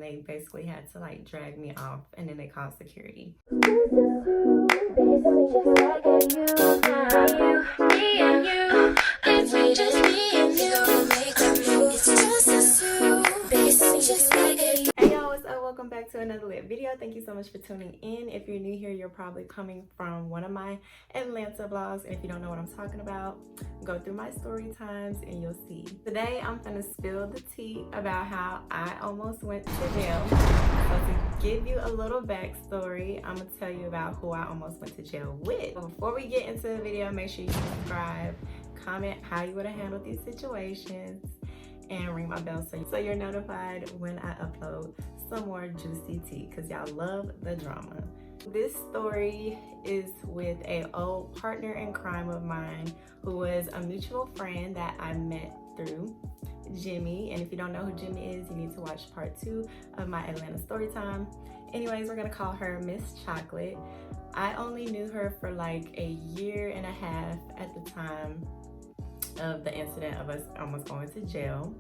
they basically had to like drag me off, and then they called security. Hey y'all, what's up? Welcome back to another lit video. Thank you so much for tuning in. If you're new here, you're probably coming from one of my Atlanta vlogs, and if you don't know what I'm talking about, go through my story times and you'll see. Today I'm gonna spill the tea about how I almost went to jail. So to give you a little backstory, I'm gonna tell you about who I almost went to jail with. But before we get into the video, make sure you subscribe, comment how you would have handled these situations, and ring my bell so you're notified when I upload some more juicy tea, because y'all love the drama. This story is with an old partner in crime of mine who was a mutual friend that I met through Jimmy. And if you don't know who Jimmy is, you need to watch part 2 of my Atlanta story time. Anyways, we're gonna call her Ms.Chocolate. I only knew her for like a year and a half at the time of the incident of us almost going to jail.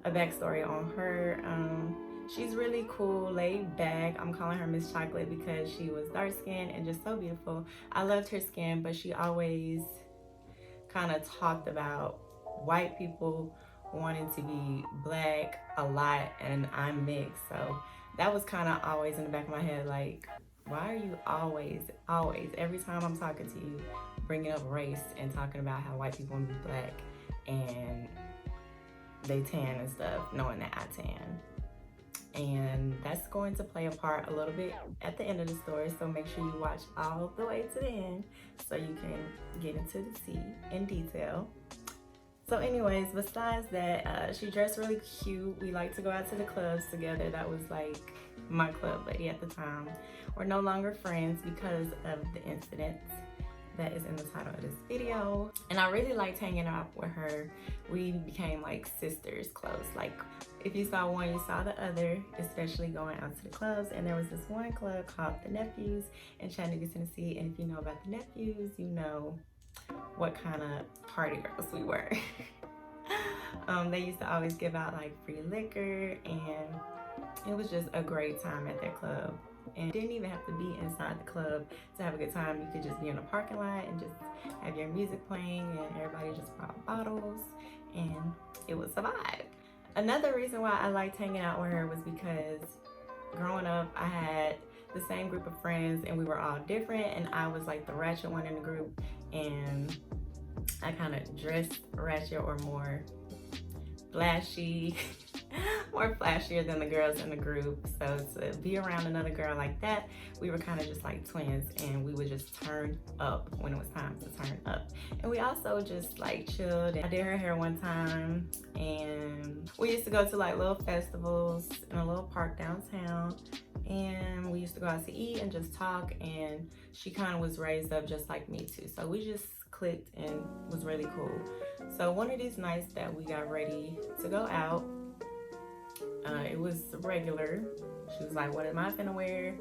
A backstory on her, she's really cool, laid back. I'm calling her Ms.Chocolate because she was dark skinned and just so beautiful. I loved her skin, but she always kind of talked about white people wanting to be black a lot, and I'm mixed, so that was kind of always in the back of my head, like, why are you always, every time I'm talking to you, bringing up race and talking about how white people want to be black and they tan and stuff, knowing that I tan. And that's going to play a part a little bit at the end of the story, so make sure you watch all the way to the end so you can get into the tea in detail. So anyways, besides that, she dressed really cute. We like to go out to the clubs together. That was like my club lady at the time. We're no longer friends because of the incident that is in the title of this video. And I really liked hanging out with her. We became like sisters close. Like if you saw one, you saw the other, especially going out to the clubs. And there was this one club called The Nephews in Chattanooga, Tennessee. And if you know about The Nephews, you know what kind of party girls we were. They used to always give out like free liquor, and it was just a great time at that club. And didn't even have to be inside the club to have a good time. You could just be in the parking lot and just have your music playing, and everybody just brought bottles, and it was a vibe. Another reason why I liked hanging out with her was because growing up I had the same group of friends and we were all different, and I was like the ratchet one in the group, and I kind of dressed ratchet or more flashy, more flashier than the girls in the group. So to be around another girl like that, we were kind of just like twins, and we would just turn up when it was time to turn up. And we also just like chilled. I did her hair one time, and we used to go to like little festivals in a little park downtown, and we used to go out to eat and just talk. And she kind of was raised up just like me too, so we just clicked and was really cool. So one of these nights that we got ready to go out, it was regular. She was like, what am I finna wear?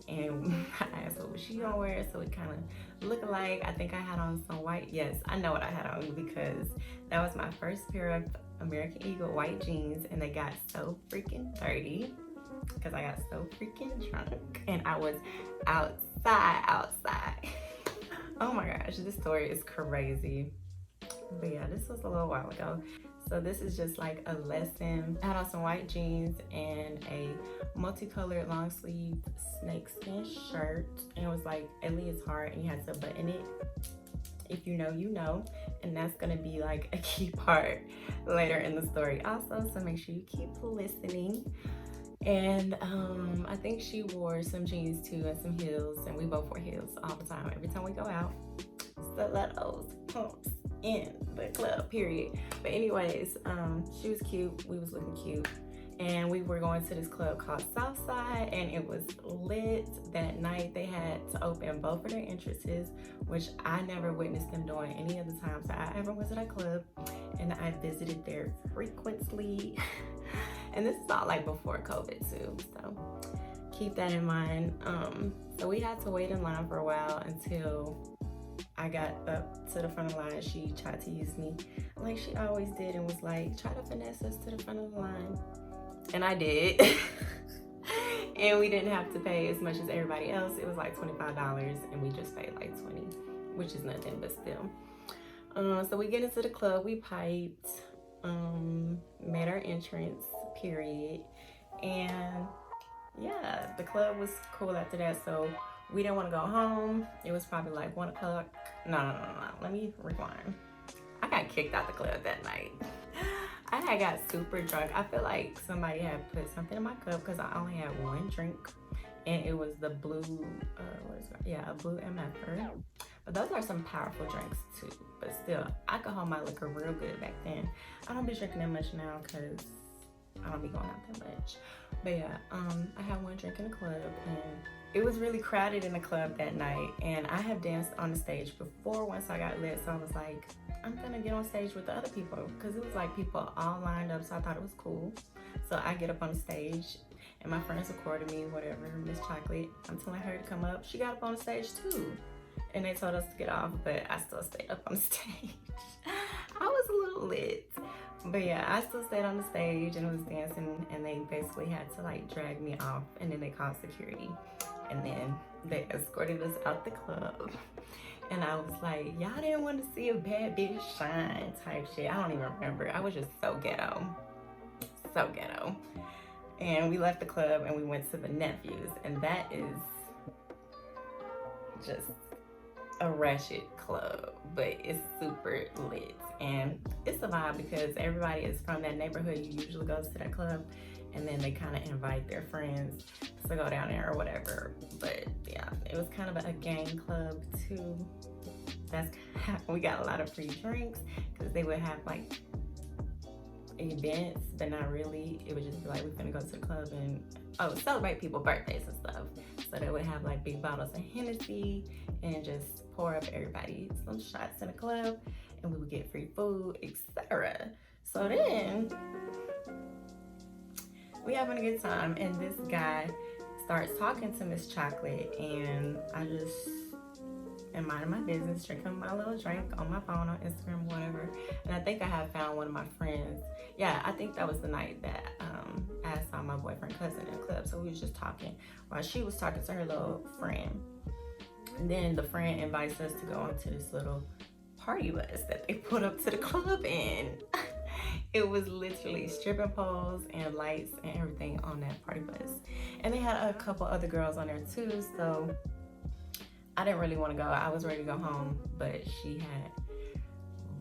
And I asked what was she gonna wear, so we kind of look alike. I think I had on some white, yes, I know what I had on because that was my first pair of American Eagle white jeans, and they got so freaking dirty because I got so freaking drunk, and I was outside. Oh my gosh, this story is crazy. But yeah, this was a little while ago. So this is just like a lesson. I had on some white jeans and a multicolored long sleeve snakeskin shirt. And it was like at least hard, and you had to button it. If you know, you know. And that's gonna be like a key part later in the story also. So make sure you keep listening. And I think she wore some jeans too and some heels, and we both wore heels all the time every time we go out. Stilettos, pumps in the club, period. But anyways, she was cute, we was looking cute, and we were going to this club called Southside, and it was lit that night. They had to open both of their entrances, which I never witnessed them doing any of the times that I ever went to that club, and I visited there frequently. And this is all like before COVID too, so keep that in mind. So we had to wait in line for a while until I got up to the front of the line. She tried to use me like she always did and was like, try to finesse us to the front of the line. And I did. And we didn't have to pay as much as everybody else. It was like $25 and we just paid like 20, which is nothing, but still. So we get into the club, we piped, made our entrance, period. And yeah, the club was cool after that. So we didn't want to go home. It was probably like 1 o'clock. No. Let me rewind. I got kicked out the club that night. I had got super drunk. I feel like somebody had put something in my cup because I only had 1 drink. And it was the blue, what is it? Yeah, a blue MFR. But those are some powerful drinks too. But still, I could hold my liquor real good back then. I don't be drinking that much now because I don't be going out that much. But yeah, I had 1 drink in the club and it was really crowded in the club that night. And I have danced on the stage before once I got lit. So I was like, I'm gonna get on stage with the other people because it was like people all lined up. So I thought it was cool. So I get up on the stage and my friends recorded me, whatever, Ms.Chocolate. I'm telling her to come up. She got up on the stage too. And they told us to get off, but I still stayed up on the stage. I was a little lit. But yeah, I still stayed on the stage and was dancing and they basically had to like drag me off and then they called security. And then they escorted us out the club. And I was like, y'all didn't want to see a bad bitch shine type shit. I don't even remember. I was just so ghetto. So ghetto. And we left the club and we went to the Nephews. And that is just a ratchet club, but it's super lit. And it's a vibe because everybody is from that neighborhood. You usually goes to that club and then they kind of invite their friends to go down there or whatever. But yeah, it was kind of a gang club too. We got a lot of free drinks because they would have like events, but not really. It would just be like, we're gonna go to the club and celebrate people's birthdays and stuff. So they would have like big bottles of Hennessy and just pour up everybody some shots in the club and we would get free food, etc. So then we having a good time and this guy starts talking to Ms.Chocolate and I just am minding my business, drinking my little drink on my phone, on Instagram, whatever. And I think I had found one of my friends. Yeah, I think that was the night that I saw my boyfriend cousin in the club. So we was just talking while she was talking to her little friend. And then the friend invites us to go onto this little party bus that they put up to the club in. It was literally stripping poles and lights and everything on that party bus. And they had a couple other girls on there too, so I didn't really want to go. I was ready to go home, but she had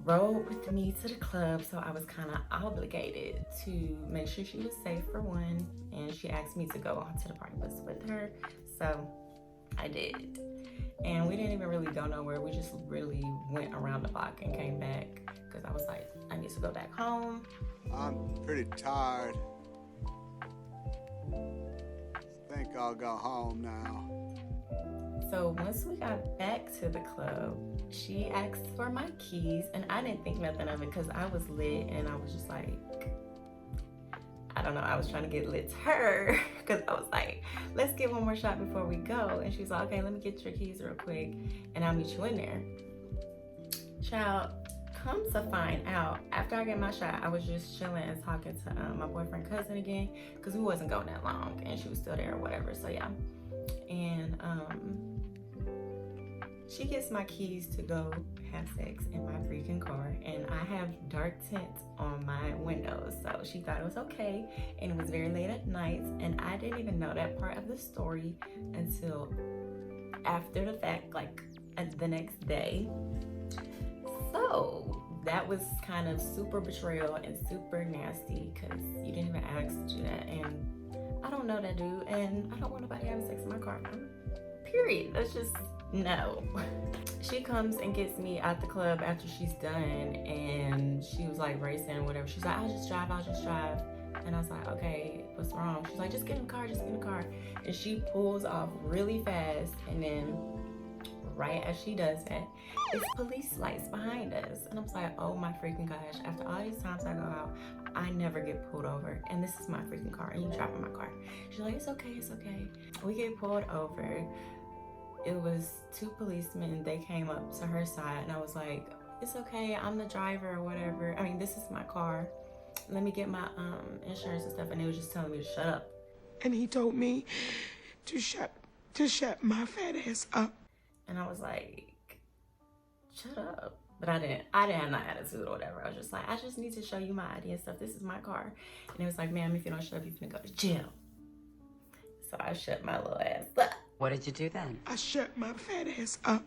rode with me to the club, so I was kind of obligated to make sure she was safe for one, and she asked me to go onto the party bus with her, so I did. And we didn't even really go nowhere. We just really went around the block and came back because I was like, I need to go back home. I'm pretty tired. Think I'll go home now. So once we got back to the club, she asked for my keys and I didn't think nothing of it because I was lit and I was just like, I don't know, I was trying to get lit to her because I was like, let's get one more shot before we go. And she's like, okay, let me get your keys real quick and I'll meet you in there. Child, come to find out, after I get my shot, I was just chilling and talking to my boyfriend cousin again because we wasn't going that long and she was still there or whatever, so yeah. And she gets my keys to go have sex in my freaking car and I have dark tint on my windows, so she thought it was okay. And it was very late at night and I didn't even know that part of the story until after the fact, like the next day. So that was kind of super betrayal and super nasty because you didn't even ask to do that, and I don't know that dude and I don't want nobody having sex in my car. Period. That's just no. She comes and gets me at the club after she's done and she was like racing or whatever. She's like, I'll just drive. And I was like, okay, what's wrong? She's like, just get in the car. And she pulls off really fast and then right as she does that, it's police lights behind us. And I was like, oh my freaking gosh, after all these times I go out, I never get pulled over. And this is my freaking car and you drive in my car. She's like, it's okay. We get pulled over. It was 2 policemen. They came up to her side and I was like, it's okay, I'm the driver or whatever. I mean, this is my car. Let me get my insurance and stuff. And they was just telling me to shut up. and he told me to shut my fat ass up. And I was like, shut up. But I didn't have no attitude or whatever. I was just like, I just need to show you my ID and stuff. This is my car. And it was like, ma'am, if you don't shut up, you're gonna go to jail. So I shut my little ass up. What did you do then? I shut my fat ass up.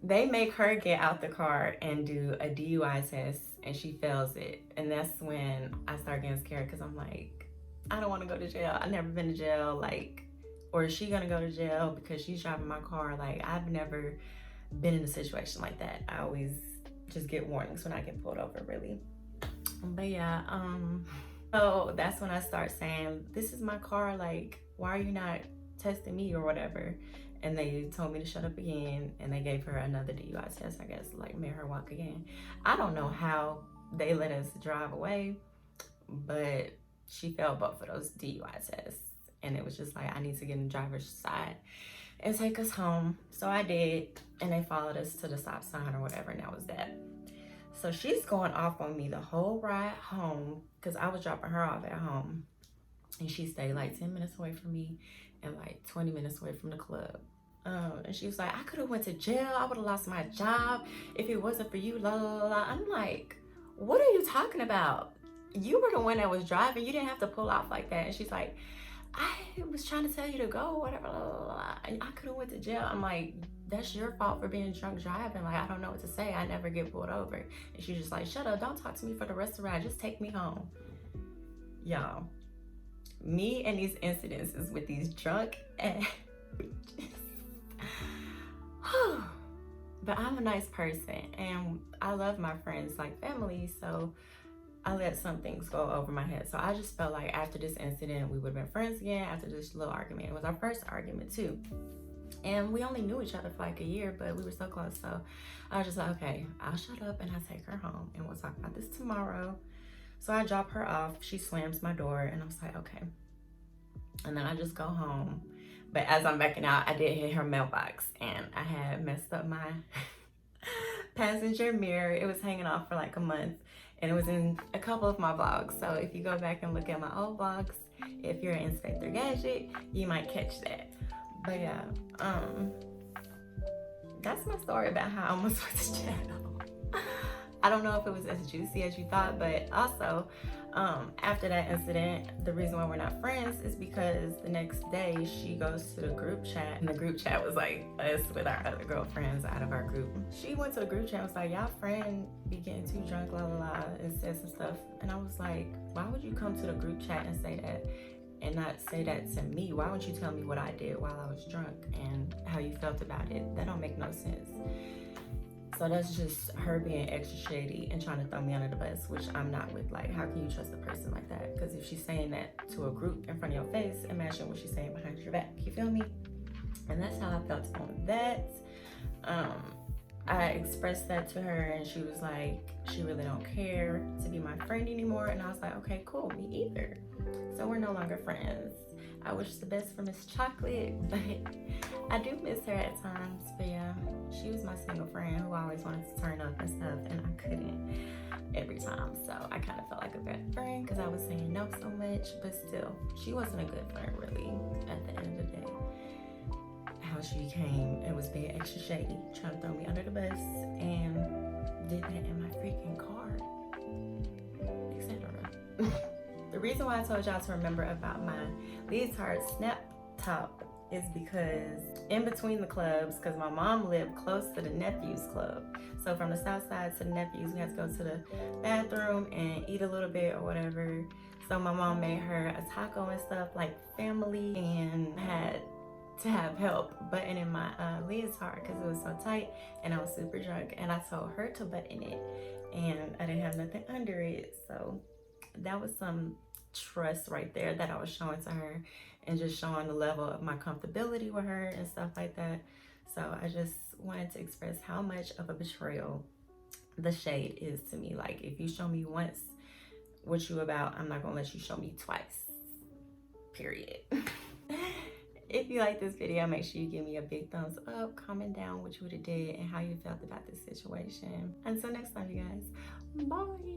They make her get out the car and do a DUI test, and she fails it. And that's when I start getting scared, because I'm like, I don't want to go to jail. I've never been to jail. Like, or is she gonna go to jail because she's driving my car? Like, I've never been in a situation like that. I always just get warnings when I get pulled over, really. But yeah, so that's when I start saying, this is my car. Like, why are you not testing me or whatever? And they told me to shut up again, and they gave her another DUI test, I guess, like made her walk again. I don't know how they let us drive away, but she failed both of those DUI tests. And it was just like, I need to get in the driver's side and take us home. So I did, and they followed us to the stop sign or whatever, and that was that. So she's going off on me the whole ride home, because I was dropping her off at home, and she stayed like 10 minutes away from me and like 20 minutes away from the club. And she was like, I could have went to jail. I would have lost my job if it wasn't for you, la, la, la. I'm like, what are you talking about? You were the one that was driving. You didn't have to pull off like that. And she's like, I was trying to tell you to go, whatever, la, la, la. And I could have went to jail. I'm like, that's your fault for being drunk driving. Like, I don't know what to say. I never get pulled over. And she's just like, shut up. Don't talk to me for the rest of the ride. Just take me home. Y'all, me and these incidences with these drunk ass bitches. But I'm a nice person, and I love my friends like family, so I let some things go over my head. So I just felt like after this incident, we would have been friends again after this little argument. It was our first argument too. And we only knew each other for like a year, but we were so close. So I was just like, okay, I'll shut up and I'll take her home, and we'll talk about this tomorrow. So I drop her off, she slams my door, and I was like, okay. And then I just go home. But as I'm backing out, I did hit her mailbox, and I had messed up my passenger mirror. It was hanging off for like a month, and it was in a couple of my vlogs. So if you go back and look at my old vlogs, if you're an Inspector Gadget, you might catch that. But yeah, that's my story about how I almost went to jail. I don't know if it was as juicy as you thought, but also after that incident, the reason why we're not friends is because the next day she goes to the group chat, and the group chat was like us with our other girlfriends out of our group. She went to the group chat and was like, y'all friend be getting too drunk, la la la, and said some stuff. And I was like, why would you come to the group chat and say that and not say that to me? Why wouldn't you tell me what I did while I was drunk and how you felt about it? That don't make no sense. So that's just her being extra shady and trying to throw me under the bus, which I'm not with. Like, how can you trust a person like that? Because if she's saying that to a group in front of your face, imagine what she's saying behind your back. You feel me? And that's how I felt on that. I expressed that to her, and she was like, she really don't care to be my friend anymore. And I was like, okay, cool, me either. So we're no longer friends. I wish the best for Ms.Chocolate, but I do miss her at times. But yeah, she was my single friend who always wanted to turn up and stuff, and I couldn't every time. So I kind of felt like a bad friend because I was saying no so much, but still, she wasn't a good friend really at the end of the day. How she became and was being extra shady, trying to throw me under the bus, and did that in my freaking car, etc. The reason why I told y'all to remember about my leotard snap top is because in between the clubs, because my mom lived close to the nephew's club. So from the south side to the nephew's, we had to go to the bathroom and eat a little bit or whatever. So my mom made her a taco and stuff like family, and had to have help buttoning my leotard because it was so tight and I was super drunk, and I told her to button it and I didn't have nothing under it. So that was some trust right there that I was showing to her, and just showing the level of my comfortability with her and stuff like that. So I just wanted to express how much of a betrayal the shade is to me. Like, if you show me once what you about, I'm not gonna let you show me twice, period. If you like this video, make sure you give me a big thumbs up, comment down what you would have did and how you felt about this situation. Until next time, you guys, bye.